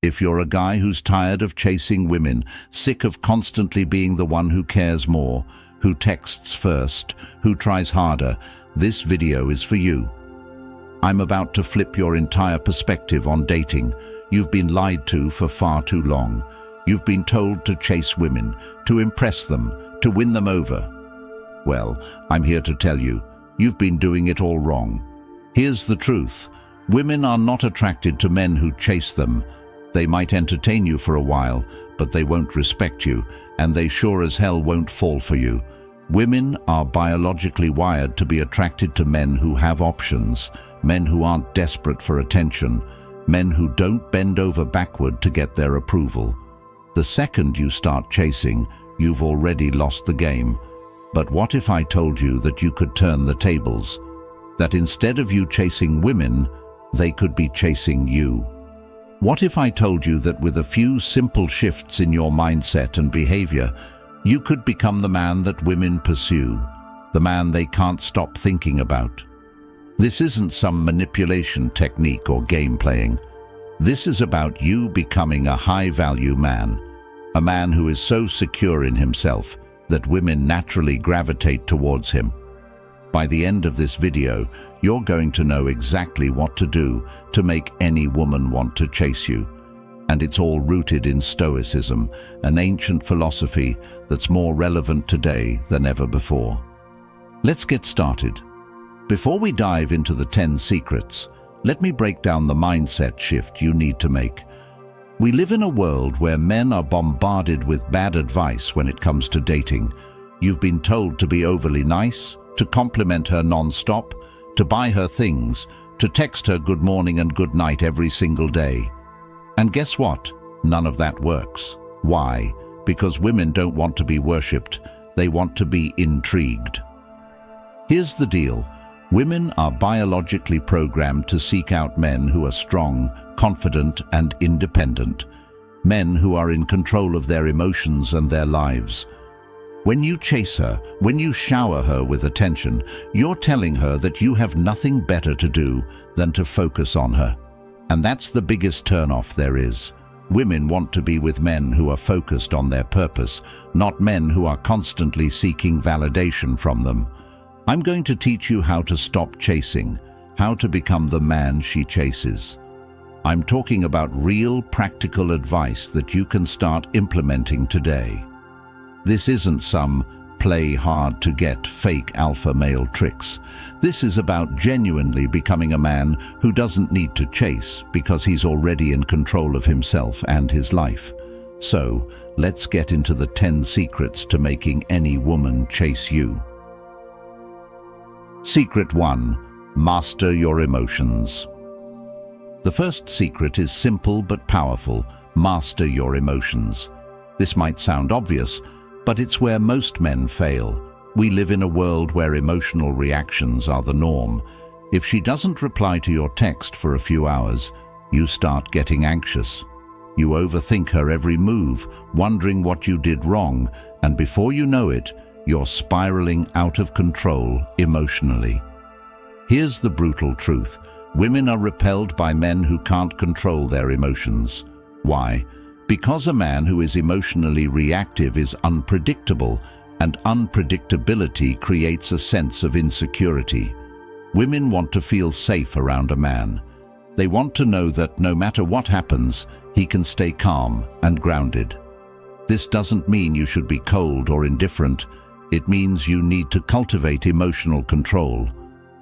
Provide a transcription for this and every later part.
If you're a guy who's tired of chasing women, sick of constantly being the one who cares more, who texts first, who tries harder, this video is for you. I'm about to flip your entire perspective on dating. You've been lied to for far too long. You've been told to chase women, to impress them, to win them over. Well, I'm here to tell you, you've been doing it all wrong. Here's the truth. Women are not attracted to men who chase them. They might entertain you for a while, but they won't respect you, and they sure as hell won't fall for you. Women are biologically wired to be attracted to men who have options, men who aren't desperate for attention, men who don't bend over backward to get their approval. The second you start chasing, you've already lost the game. But what if I told you that you could turn the tables? That instead of you chasing women, they could be chasing you? What if I told you that with a few simple shifts in your mindset and behavior, you could become the man that women pursue, the man they can't stop thinking about? This isn't some manipulation technique or game playing. This is about you becoming a high-value man, a man who is so secure in himself that women naturally gravitate towards him. By the end of this video, you're going to know exactly what to do to make any woman want to chase you. And it's all rooted in Stoicism, an ancient philosophy that's more relevant today than ever before. Let's get started. Before we dive into the 10 secrets, let me break down the mindset shift you need to make. We live in a world where men are bombarded with bad advice when it comes to dating. You've been told to be overly nice, to compliment her non-stop, to buy her things, to text her good morning and good night every single day. And guess what? None of that works. Why? Because women don't want to be worshipped. They want to be intrigued. Here's the deal. Women are biologically programmed to seek out men who are strong, confident, and independent. Men who are in control of their emotions and their lives. When you chase her, when you shower her with attention, you're telling her that you have nothing better to do than to focus on her. And that's the biggest turnoff there is. Women want to be with men who are focused on their purpose, not men who are constantly seeking validation from them. I'm going to teach you how to stop chasing, how to become the man she chases. I'm talking about real, practical advice that you can start implementing today. This isn't some play hard to get fake alpha male tricks. This is about genuinely becoming a man who doesn't need to chase because he's already in control of himself and his life. So, let's get into the 10 secrets to making any woman chase you. Secret 1. Master your emotions. The first secret is simple but powerful. Master your emotions. This might sound obvious, but it's where most men fail. We live in a world where emotional reactions are the norm. If she doesn't reply to your text for a few hours, you start getting anxious. You overthink her every move, wondering what you did wrong, and before you know it, you're spiraling out of control emotionally. Here's the brutal truth. Women are repelled by men who can't control their emotions. Why? Because a man who is emotionally reactive is unpredictable, and unpredictability creates a sense of insecurity. Women want to feel safe around a man. They want to know that no matter what happens, he can stay calm and grounded. This doesn't mean you should be cold or indifferent. It means you need to cultivate emotional control.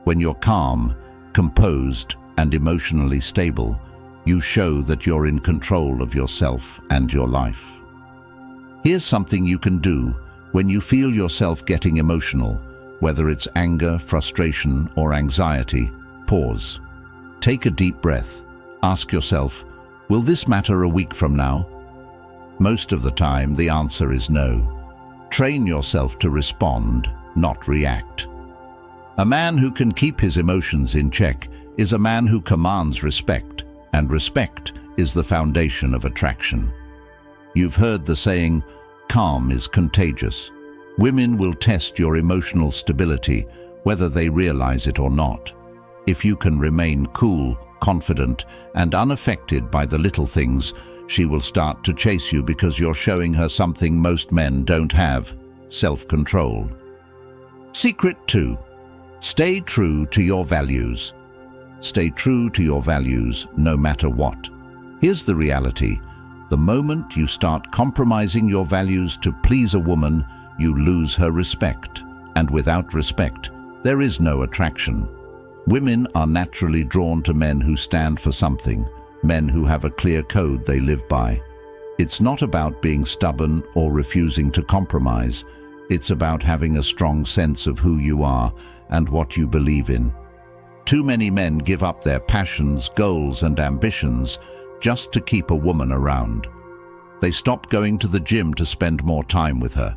When you're calm, composed, and emotionally stable, you show that you're in control of yourself and your life. Here's something you can do when you feel yourself getting emotional, whether it's anger, frustration, or anxiety. Pause. Take a deep breath. Ask yourself, will this matter a week from now? Most of the time, the answer is no. Train yourself to respond, not react. A man who can keep his emotions in check is a man who commands respect, and respect is the foundation of attraction. You've heard the saying, calm is contagious. Women will test your emotional stability, whether they realize it or not. If you can remain cool, confident, and unaffected by the little things, she will start to chase you because you're showing her something most men don't have: self-control. Secret 2. Stay true to your values. Stay true to your values no matter what. Here's the reality. The moment you start compromising your values to please a woman, you lose her respect. And without respect, there is no attraction. Women are naturally drawn to men who stand for something, men who have a clear code they live by. It's not about being stubborn or refusing to compromise. It's about having a strong sense of who you are and what you believe in. Too many men give up their passions, goals, and ambitions just to keep a woman around. They stop going to the gym to spend more time with her.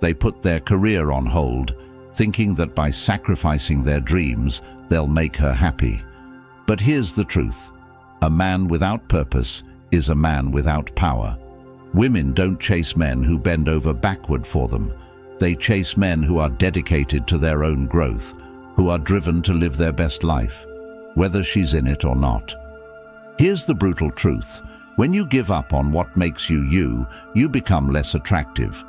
They put their career on hold, thinking that by sacrificing their dreams, they'll make her happy. But here's the truth. A man without purpose is a man without power. Women don't chase men who bend over backward for them. They chase men who are dedicated to their own growth, who are driven to live their best life, whether she's in it or not. Here's the brutal truth. When you give up on what makes you you, you become less attractive.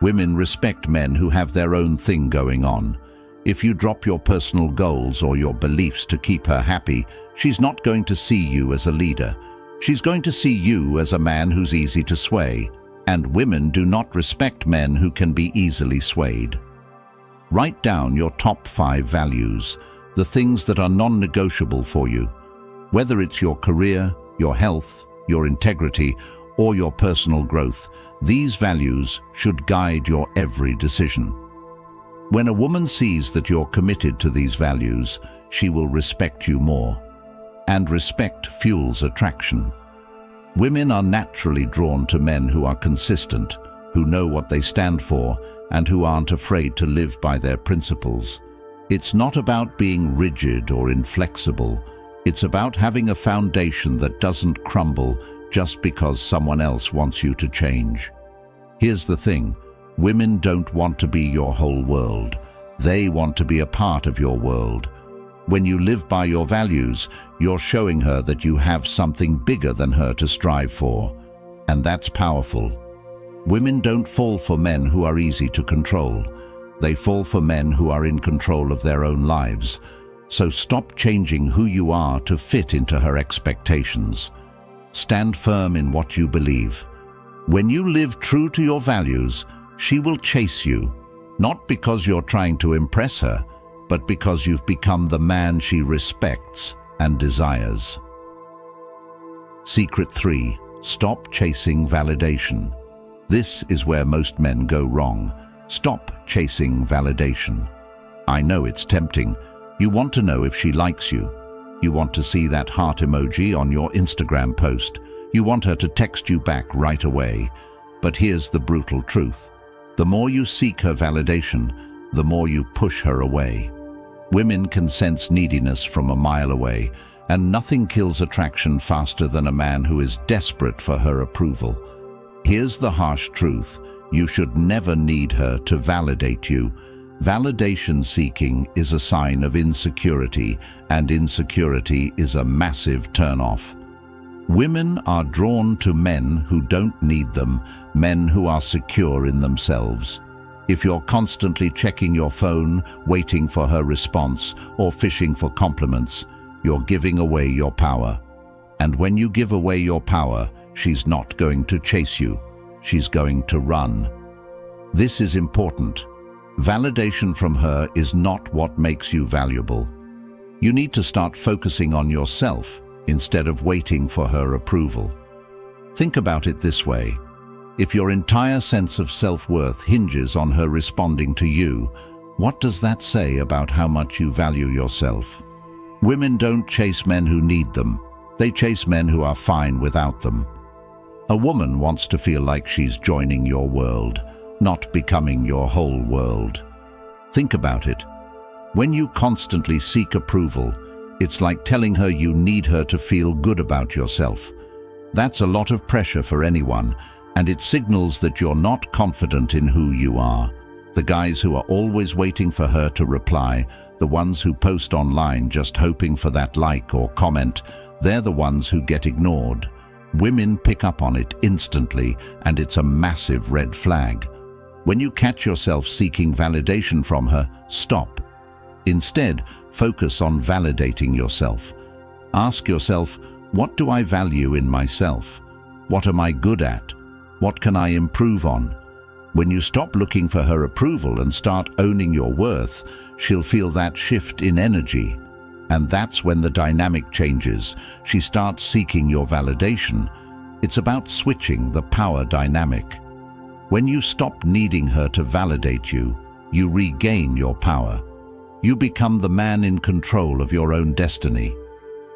Women respect men who have their own thing going on. If you drop your personal goals or your beliefs to keep her happy, she's not going to see you as a leader. She's going to see you as a man who's easy to sway. And women do not respect men who can be easily swayed. Write down your top 5 values, the things that are non-negotiable for you. Whether it's your career, your health, your integrity, or your personal growth, these values should guide your every decision. When a woman sees that you're committed to these values, she will respect you more. And respect fuels attraction. Women are naturally drawn to men who are consistent, who know what they stand for, and who aren't afraid to live by their principles. It's not about being rigid or inflexible. It's about having a foundation that doesn't crumble just because someone else wants you to change. Here's the thing. Women don't want to be your whole world. They want to be a part of your world. When you live by your values, you're showing her that you have something bigger than her to strive for. And that's powerful. Women don't fall for men who are easy to control. They fall for men who are in control of their own lives. So stop changing who you are to fit into her expectations. Stand firm in what you believe. When you live true to your values, she will chase you, not because you're trying to impress her, but because you've become the man she respects and desires. Secret 3. Stop chasing validation. This is where most men go wrong. Stop chasing validation. I know it's tempting. You want to know if she likes you. You want to see that heart emoji on your Instagram post. You want her to text you back right away. But here's the brutal truth. The more you seek her validation, the more you push her away. Women can sense neediness from a mile away, and nothing kills attraction faster than a man who is desperate for her approval. Here's the harsh truth. You should never need her to validate you. Validation seeking is a sign of insecurity, and insecurity is a massive turn-off. Women are drawn to men who don't need them, men who are secure in themselves. If you're constantly checking your phone, waiting for her response, or fishing for compliments, you're giving away your power. And when you give away your power, she's not going to chase you. She's going to run. This is important. Validation from her is not what makes you valuable. You need to start focusing on yourself instead of waiting for her approval. Think about it this way. If your entire sense of self-worth hinges on her responding to you, what does that say about how much you value yourself? Women don't chase men who need them. They chase men who are fine without them. A woman wants to feel like she's joining your world, not becoming your whole world. Think about it. When you constantly seek approval, it's like telling her you need her to feel good about yourself. That's a lot of pressure for anyone, and it signals that you're not confident in who you are. The guys who are always waiting for her to reply, the ones who post online just hoping for that like or comment, they're the ones who get ignored. Women pick up on it instantly, and it's a massive red flag. When you catch yourself seeking validation from her, stop. Instead, focus on validating yourself. Ask yourself, what do I value in myself? What am I good at? What can I improve on? When you stop looking for her approval and start owning your worth, she'll feel that shift in energy. And that's when the dynamic changes. She starts seeking your validation. It's about switching the power dynamic. When you stop needing her to validate you, you regain your power. You become the man in control of your own destiny.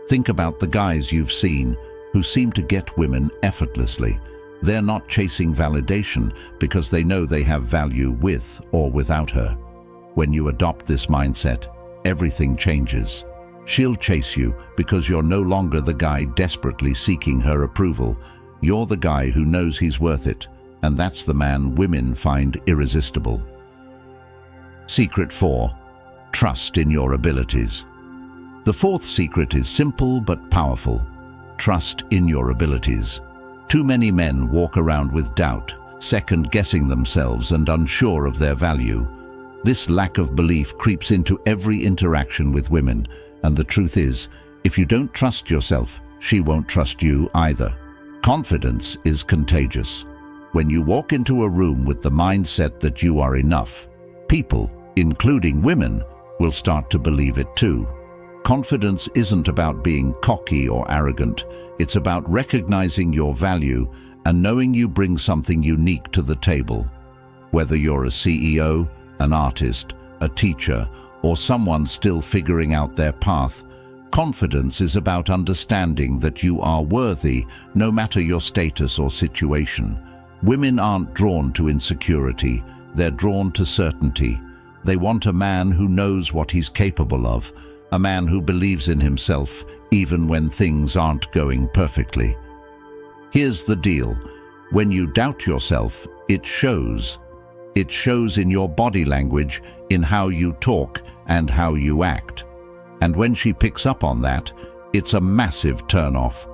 Think about the guys you've seen who seem to get women effortlessly. They're not chasing validation because they know they have value with or without her. When you adopt this mindset, everything changes. She'll chase you because you're no longer the guy desperately seeking her approval. You're the guy who knows he's worth it, and that's the man women find irresistible. Secret 4. Trust in your abilities. The fourth secret is simple but powerful. Trust in your abilities. Too many men walk around with doubt, second-guessing themselves and unsure of their value. This lack of belief creeps into every interaction with women, and the truth is, if you don't trust yourself, she won't trust you either. Confidence is contagious. When you walk into a room with the mindset that you are enough, people, including women, will start to believe it too. Confidence isn't about being cocky or arrogant. It's about recognizing your value and knowing you bring something unique to the table. Whether you're a CEO, an artist, a teacher, or someone still figuring out their path, confidence is about understanding that you are worthy no matter your status or situation. Women aren't drawn to insecurity, they're drawn to certainty. They want a man who knows what he's capable of, a man who believes in himself even when things aren't going perfectly. Here's the deal. When you doubt yourself, it shows. It shows in your body language, in how you talk and how you act. And when she picks up on that, it's a massive turn-off.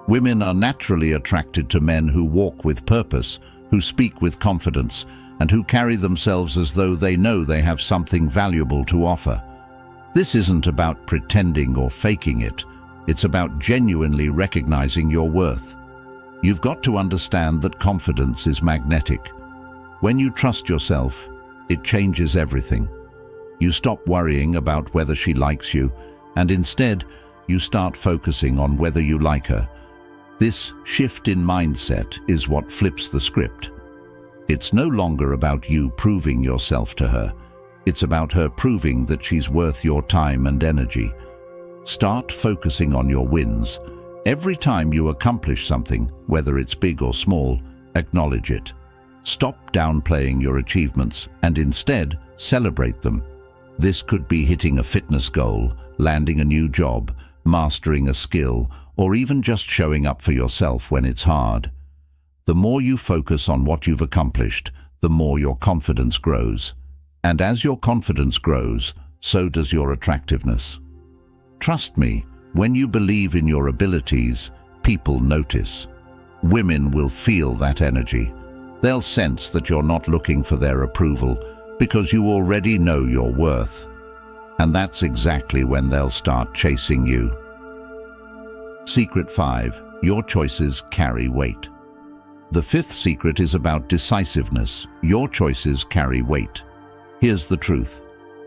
Women are naturally attracted to men who walk with purpose, who speak with confidence, and who carry themselves as though they know they have something valuable to offer. This isn't about pretending or faking it. It's about genuinely recognizing your worth. You've got to understand that confidence is magnetic. When you trust yourself, it changes everything. You stop worrying about whether she likes you, and instead, you start focusing on whether you like her. This shift in mindset is what flips the script. It's no longer about you proving yourself to her. It's about her proving that she's worth your time and energy. Start focusing on your wins. Every time you accomplish something, whether it's big or small, acknowledge it. Stop downplaying your achievements and instead celebrate them. This could be hitting a fitness goal, landing a new job, mastering a skill, or even just showing up for yourself when it's hard. The more you focus on what you've accomplished, the more your confidence grows. And as your confidence grows, so does your attractiveness. Trust me, when you believe in your abilities, people notice. Women will feel that energy. They'll sense that you're not looking for their approval because you already know your worth. And that's exactly when they'll start chasing you. Secret 5. Your choices carry weight. The fifth secret is about decisiveness. Your choices carry weight. Here's the truth.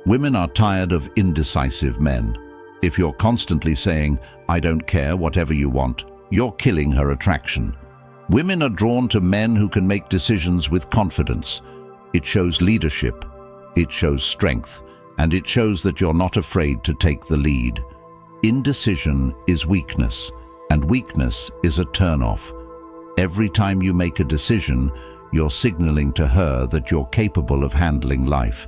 Women are tired of indecisive men. If you're constantly saying, "I don't care, whatever you want," you're killing her attraction. Women are drawn to men who can make decisions with confidence. It shows leadership, it shows strength, and it shows that you're not afraid to take the lead. Indecision is weakness, and weakness is a turn-off. Every time you make a decision, you're signaling to her that you're capable of handling life.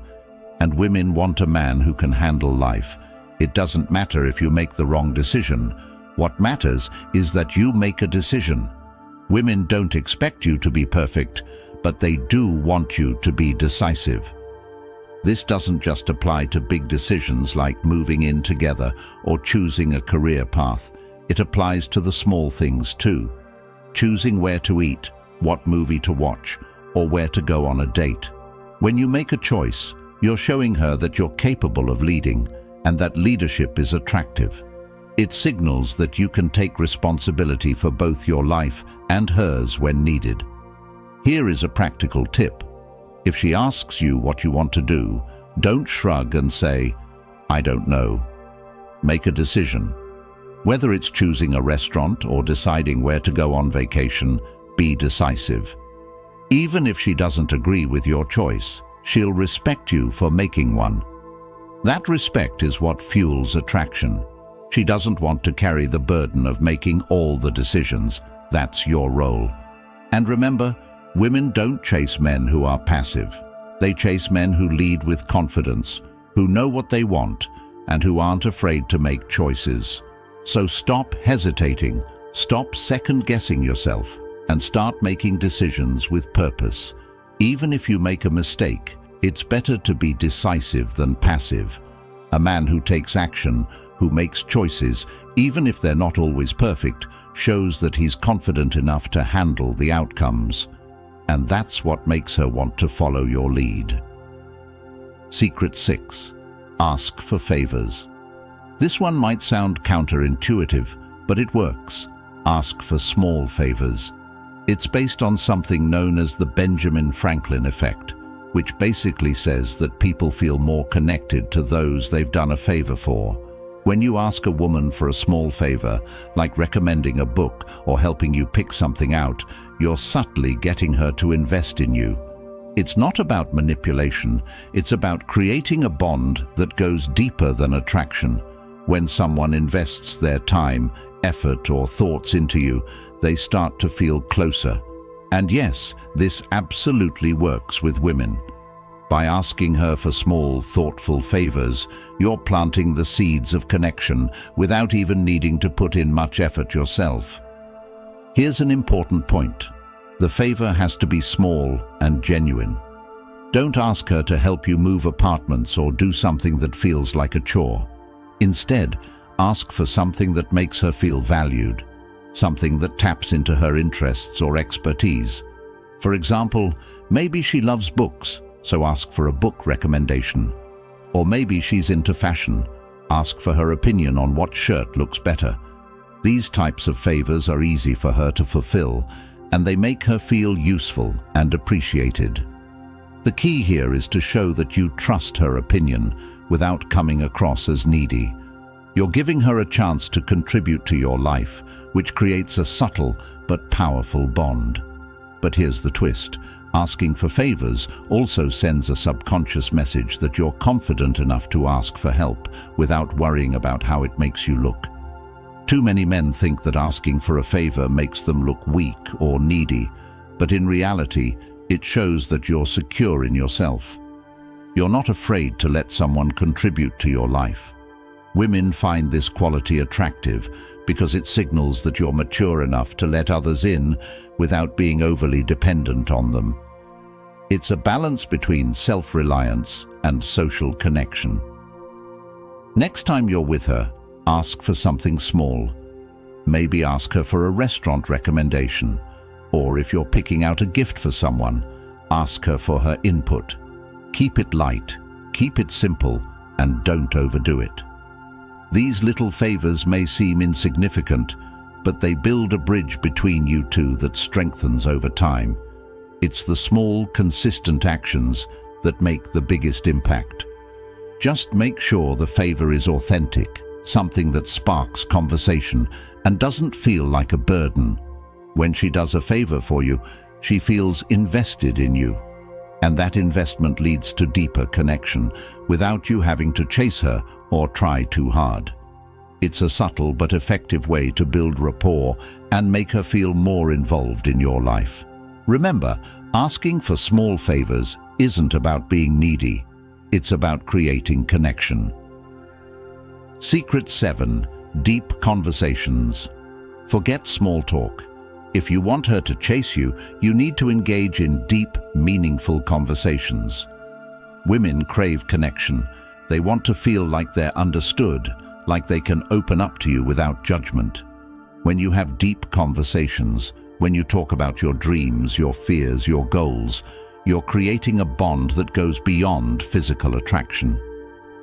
And women want a man who can handle life. It doesn't matter if you make the wrong decision. What matters is that you make a decision. Women don't expect you to be perfect, but they do want you to be decisive. This doesn't just apply to big decisions like moving in together or choosing a career path. It applies to the small things too. Choosing where to eat, what movie to watch, or where to go on a date. When you make a choice, you're showing her that you're capable of leading and that leadership is attractive. It signals that you can take responsibility for both your life and hers when needed. Here is a practical tip. If she asks you what you want to do, don't shrug and say, "I don't know." Make a decision. Whether it's choosing a restaurant or deciding where to go on vacation, be decisive. Even if she doesn't agree with your choice, she'll respect you for making one. That respect is what fuels attraction. She doesn't want to carry the burden of making all the decisions. That's your role. And remember, women don't chase men who are passive. They chase men who lead with confidence, who know what they want, and who aren't afraid to make choices. So stop hesitating, stop second-guessing yourself, and start making decisions with purpose. Even if you make a mistake, it's better to be decisive than passive. A man who takes action, who makes choices, even if they're not always perfect, shows that he's confident enough to handle the outcomes. And that's what makes her want to follow your lead. Secret 6. Ask for favors. This one might sound counterintuitive, but it works. Ask for small favors. It's based on something known as the Benjamin Franklin effect, which basically says that people feel more connected to those they've done a favor for. When you ask a woman for a small favor, like recommending a book or helping you pick something out, you're subtly getting her to invest in you. It's not about manipulation, it's about creating a bond that goes deeper than attraction. When someone invests their time, effort, or thoughts into you, they start to feel closer. And yes, this absolutely works with women. By asking her for small, thoughtful favors, you're planting the seeds of connection without even needing to put in much effort yourself. Here's an important point. The favor has to be small and genuine. Don't ask her to help you move apartments or do something that feels like a chore. Instead, ask for something that makes her feel valued, something that taps into her interests or expertise. For example, maybe she loves books, so ask for a book recommendation. Or maybe she's into fashion. Ask for her opinion on what shirt looks better. These types of favors are easy for her to fulfill, and they make her feel useful and appreciated. The key here is to show that you trust her opinion without coming across as needy. You're giving her a chance to contribute to your life, which creates a subtle but powerful bond. But here's the twist. Asking for favors also sends a subconscious message that you're confident enough to ask for help without worrying about how it makes you look. Too many men think that asking for a favor makes them look weak or needy, but in reality, it shows that you're secure in yourself. You're not afraid to let someone contribute to your life. Women find this quality attractive because it signals that you're mature enough to let others in without being overly dependent on them. It's a balance between self-reliance and social connection. Next time you're with her, ask for something small. Maybe ask her for a restaurant recommendation, or if you're picking out a gift for someone, ask her for her input. Keep it light, keep it simple, and don't overdo it. These little favors may seem insignificant, but they build a bridge between you two that strengthens over time. It's the small, consistent actions that make the biggest impact. Just make sure the favor is authentic, something that sparks conversation and doesn't feel like a burden. When she does a favor for you, she feels invested in you. And that investment leads to deeper connection without you having to chase her or try too hard. It's a subtle but effective way to build rapport and make her feel more involved in your life. Remember, asking for small favors isn't about being needy. It's about creating connection. Secret 7. Deep conversations. Forget small talk. If you want her to chase you, you need to engage in deep, meaningful conversations. Women crave connection. They want to feel like they're understood, like they can open up to you without judgment. When you have deep conversations, when you talk about your dreams, your fears, your goals, you're creating a bond that goes beyond physical attraction.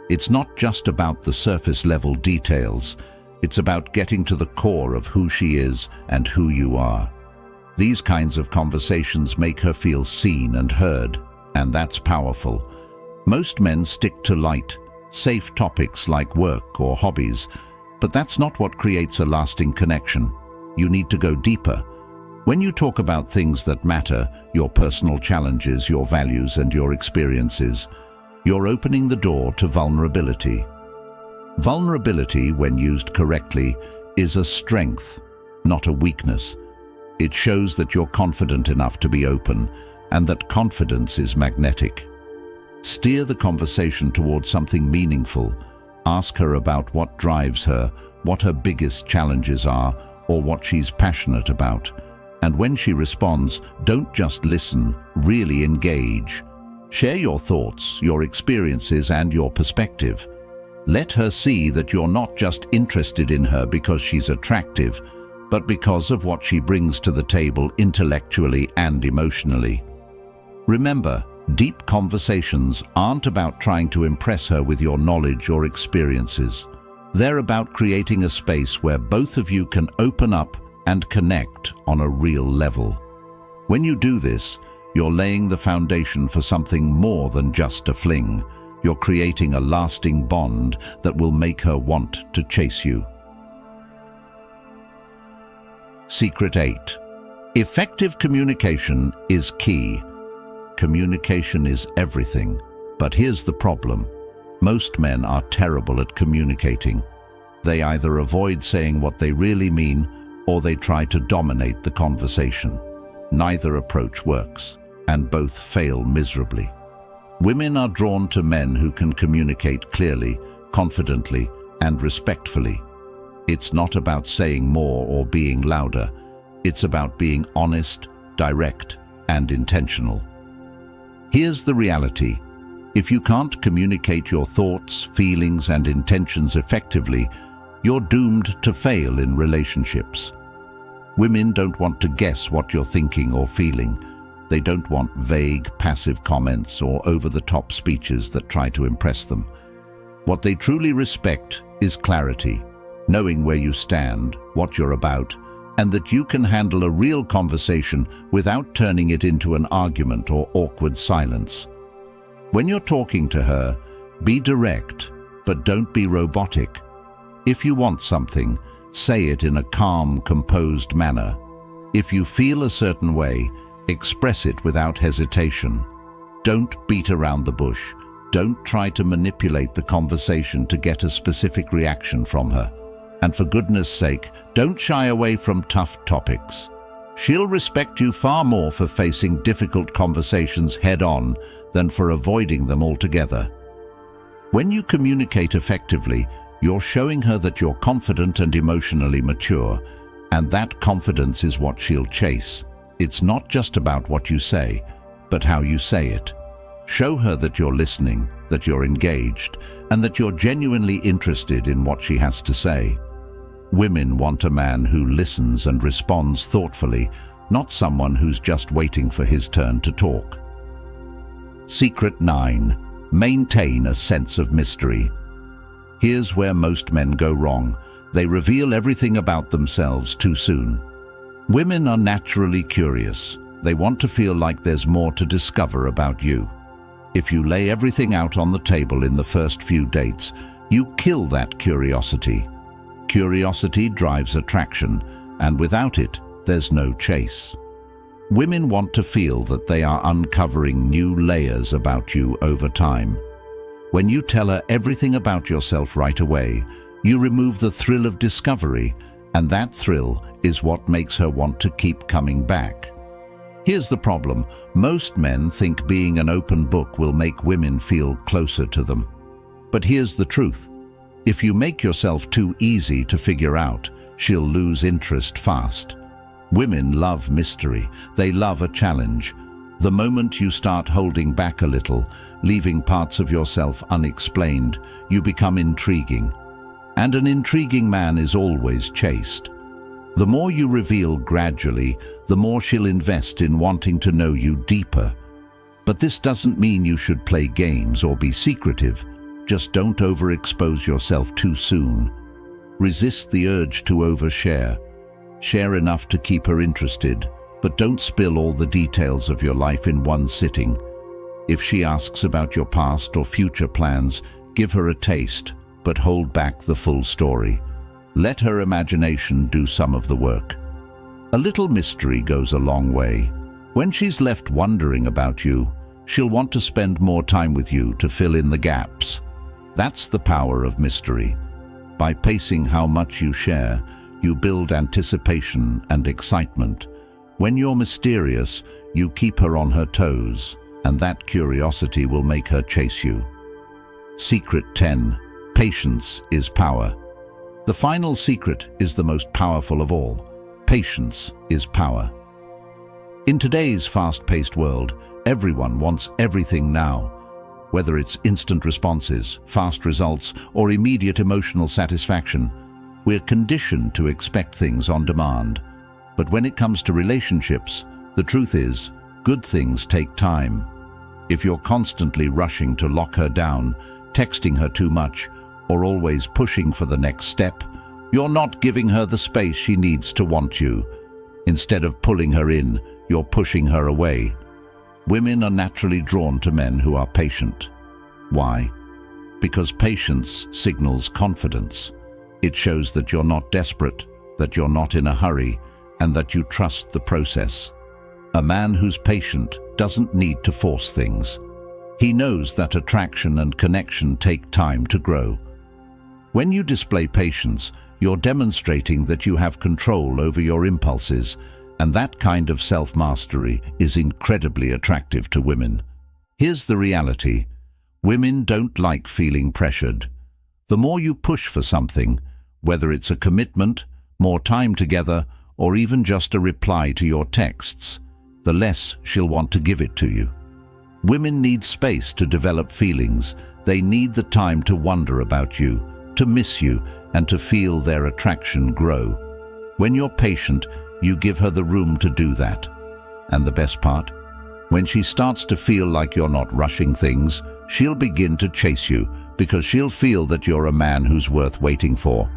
It's not just about the surface-level details. It's about getting to the core of who she is and who you are. These kinds of conversations make her feel seen and heard, and that's powerful. Most men stick to light, safe topics like work or hobbies, but that's not what creates a lasting connection. You need to go deeper. When you talk about things that matter, your personal challenges, your values, and your experiences, you're opening the door to vulnerability. Vulnerability, when used correctly, is a strength, not a weakness. It shows that you're confident enough to be open, and that confidence is magnetic. Steer the conversation towards something meaningful. Ask her about what drives her, what her biggest challenges are, or what she's passionate about. And when she responds, don't just listen, really engage. Share your thoughts, your experiences, and your perspective. Let her see that you're not just interested in her because she's attractive, but because of what she brings to the table intellectually and emotionally. Remember, deep conversations aren't about trying to impress her with your knowledge or experiences. They're about creating a space where both of you can open up and connect on a real level. When you do this, you're laying the foundation for something more than just a fling. You're creating a lasting bond that will make her want to chase you. Secret 8. Effective communication is key. Communication is everything, but here's the problem. Most men are terrible at communicating. They either avoid saying what they really mean, or they try to dominate the conversation. Neither approach works, and both fail miserably. Women are drawn to men who can communicate clearly, confidently, and respectfully. It's not about saying more or being louder. It's about being honest, direct, and intentional. Here's the reality. If you can't communicate your thoughts, feelings, and intentions effectively, you're doomed to fail in relationships. Women don't want to guess what you're thinking or feeling. They don't want vague, passive comments or over-the-top speeches that try to impress them. What they truly respect is clarity, knowing where you stand, what you're about, and that you can handle a real conversation without turning it into an argument or awkward silence. When you're talking to her, be direct, but don't be robotic. If you want something, say it in a calm, composed manner. If you feel a certain way, express it without hesitation. Don't beat around the bush. Don't try to manipulate the conversation to get a specific reaction from her. And for goodness sake, don't shy away from tough topics. She'll respect you far more for facing difficult conversations head-on than for avoiding them altogether. When you communicate effectively, you're showing her that you're confident and emotionally mature, and that confidence is what she'll chase. It's not just about what you say, but how you say it. Show her that you're listening, that you're engaged, and that you're genuinely interested in what she has to say. Women want a man who listens and responds thoughtfully, not someone who's just waiting for his turn to talk. Secret 9. Maintain a sense of mystery. Here's where most men go wrong. They reveal everything about themselves too soon. Women are naturally curious. They want to feel like there's more to discover about you. If you lay everything out on the table in the first few dates, you kill that curiosity. Curiosity drives attraction, and without it, there's no chase. Women want to feel that they are uncovering new layers about you over time. When you tell her everything about yourself right away, you remove the thrill of discovery, and that thrill is what makes her want to keep coming back. Here's the problem. Most men think being an open book will make women feel closer to them. But here's the truth. If you make yourself too easy to figure out, she'll lose interest fast. Women love mystery. They love a challenge. The moment you start holding back a little, leaving parts of yourself unexplained, you become intriguing. And an intriguing man is always chased. The more you reveal gradually, the more she'll invest in wanting to know you deeper. But this doesn't mean you should play games or be secretive. Just don't overexpose yourself too soon. Resist the urge to overshare. Share enough to keep her interested, but don't spill all the details of your life in one sitting. If she asks about your past or future plans, give her a taste, but hold back the full story. Let her imagination do some of the work. A little mystery goes a long way. When she's left wondering about you, she'll want to spend more time with you to fill in the gaps. That's the power of mystery. By pacing how much you share, you build anticipation and excitement. When you're mysterious, you keep her on her toes, and that curiosity will make her chase you. Secret 10. Patience is power. The final secret is the most powerful of all. Patience is power. In today's fast-paced world, everyone wants everything now. Whether it's instant responses, fast results, or immediate emotional satisfaction, we're conditioned to expect things on demand. But when it comes to relationships, the truth is, good things take time. If you're constantly rushing to lock her down, texting her too much, or always pushing for the next step, you're not giving her the space she needs to want you. Instead of pulling her in, you're pushing her away. Women are naturally drawn to men who are patient. Why? Because patience signals confidence. It shows that you're not desperate, that you're not in a hurry, and that you trust the process. A man who's patient doesn't need to force things. He knows that attraction and connection take time to grow. When you display patience, you're demonstrating that you have control over your impulses, and that kind of self-mastery is incredibly attractive to women. Here's the reality. Women don't like feeling pressured. The more you push for something, whether it's a commitment, more time together, or even just a reply to your texts, the less she'll want to give it to you. Women need space to develop feelings. They need the time to wonder about you, to miss you, and to feel their attraction grow. When you're patient, you give her the room to do that. And the best part? When she starts to feel like you're not rushing things, she'll begin to chase you, because she'll feel that you're a man who's worth waiting for.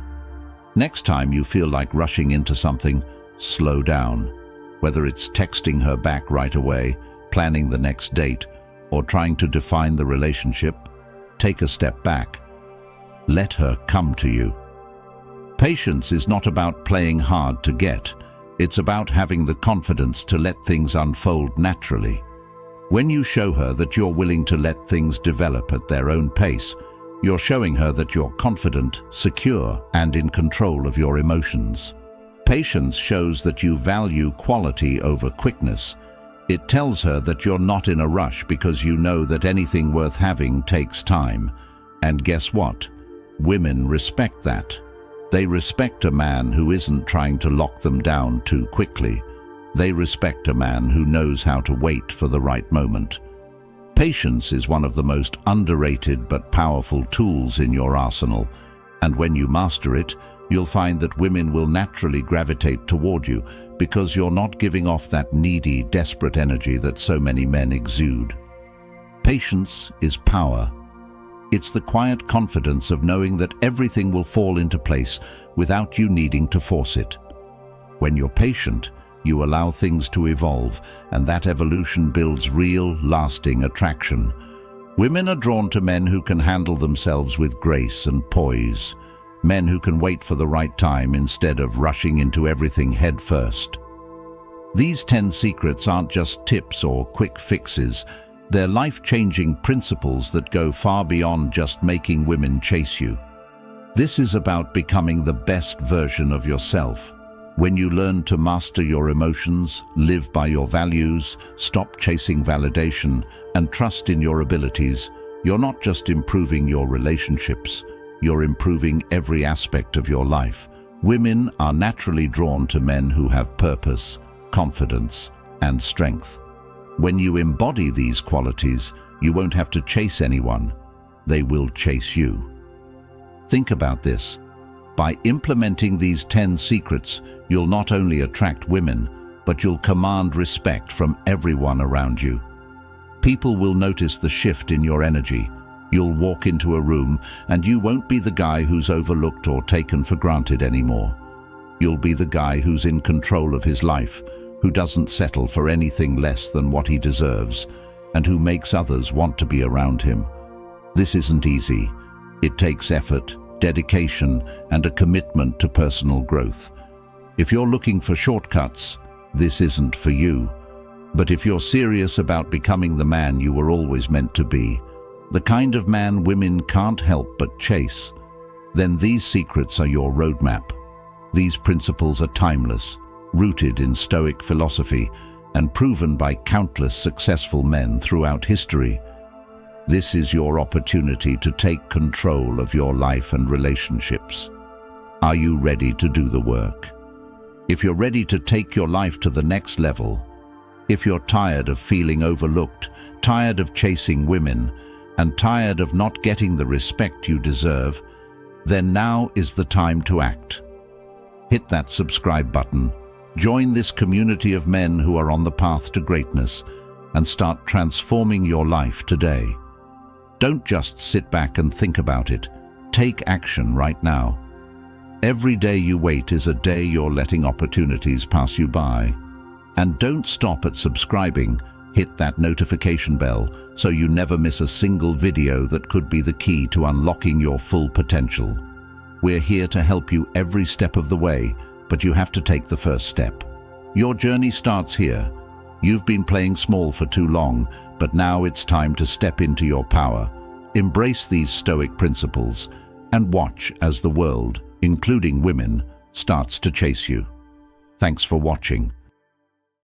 Next time you feel like rushing into something, slow down. Whether it's texting her back right away, planning the next date, or trying to define the relationship, take a step back. Let her come to you. Patience is not about playing hard to get. It's about having the confidence to let things unfold naturally. When you show her that you're willing to let things develop at their own pace, you're showing her that you're confident, secure, and in control of your emotions. Patience shows that you value quality over quickness. It tells her that you're not in a rush because you know that anything worth having takes time. And guess what? Women respect that. They respect a man who isn't trying to lock them down too quickly. They respect a man who knows how to wait for the right moment. Patience is one of the most underrated but powerful tools in your arsenal, and when you master it, you'll find that women will naturally gravitate toward you because you're not giving off that needy, desperate energy that so many men exude. Patience is power. It's the quiet confidence of knowing that everything will fall into place without you needing to force it. When you're patient, you allow things to evolve, and that evolution builds real, lasting attraction. Women are drawn to men who can handle themselves with grace and poise, men who can wait for the right time instead of rushing into everything head first. These 10 secrets aren't just tips or quick fixes. They're life-changing principles that go far beyond just making women chase you. This is about becoming the best version of yourself. When you learn to master your emotions, live by your values, stop chasing validation, and trust in your abilities, you're not just improving your relationships, you're improving every aspect of your life. Women are naturally drawn to men who have purpose, confidence, and strength. When you embody these qualities, you won't have to chase anyone. They will chase you. Think about this. By implementing these 10 secrets, you'll not only attract women, but you'll command respect from everyone around you. People will notice the shift in your energy. You'll walk into a room and you won't be the guy who's overlooked or taken for granted anymore. You'll be the guy who's in control of his life, who doesn't settle for anything less than what he deserves, and who makes others want to be around him. This isn't easy. It takes effort, dedication, and a commitment to personal growth. If you're looking for shortcuts, this isn't for you. But if you're serious about becoming the man you were always meant to be, the kind of man women can't help but chase, then these secrets are your roadmap. These principles are timeless, rooted in Stoic philosophy, and proven by countless successful men throughout history. This is your opportunity to take control of your life and relationships. Are you ready to do the work? If you're ready to take your life to the next level, if you're tired of feeling overlooked, tired of chasing women, and tired of not getting the respect you deserve, then now is the time to act. Hit that subscribe button, join this community of men who are on the path to greatness, and start transforming your life today. Don't just sit back and think about it. Take action right now. Every day you wait is a day you're letting opportunities pass you by. And don't stop at subscribing. Hit that notification bell so you never miss a single video that could be the key to unlocking your full potential. We're here to help you every step of the way, but you have to take the first step. Your journey starts here. You've been playing small for too long, but now it's time to step into your power. Embrace these Stoic principles and watch as the world, including women, starts to chase you. Thanks for watching.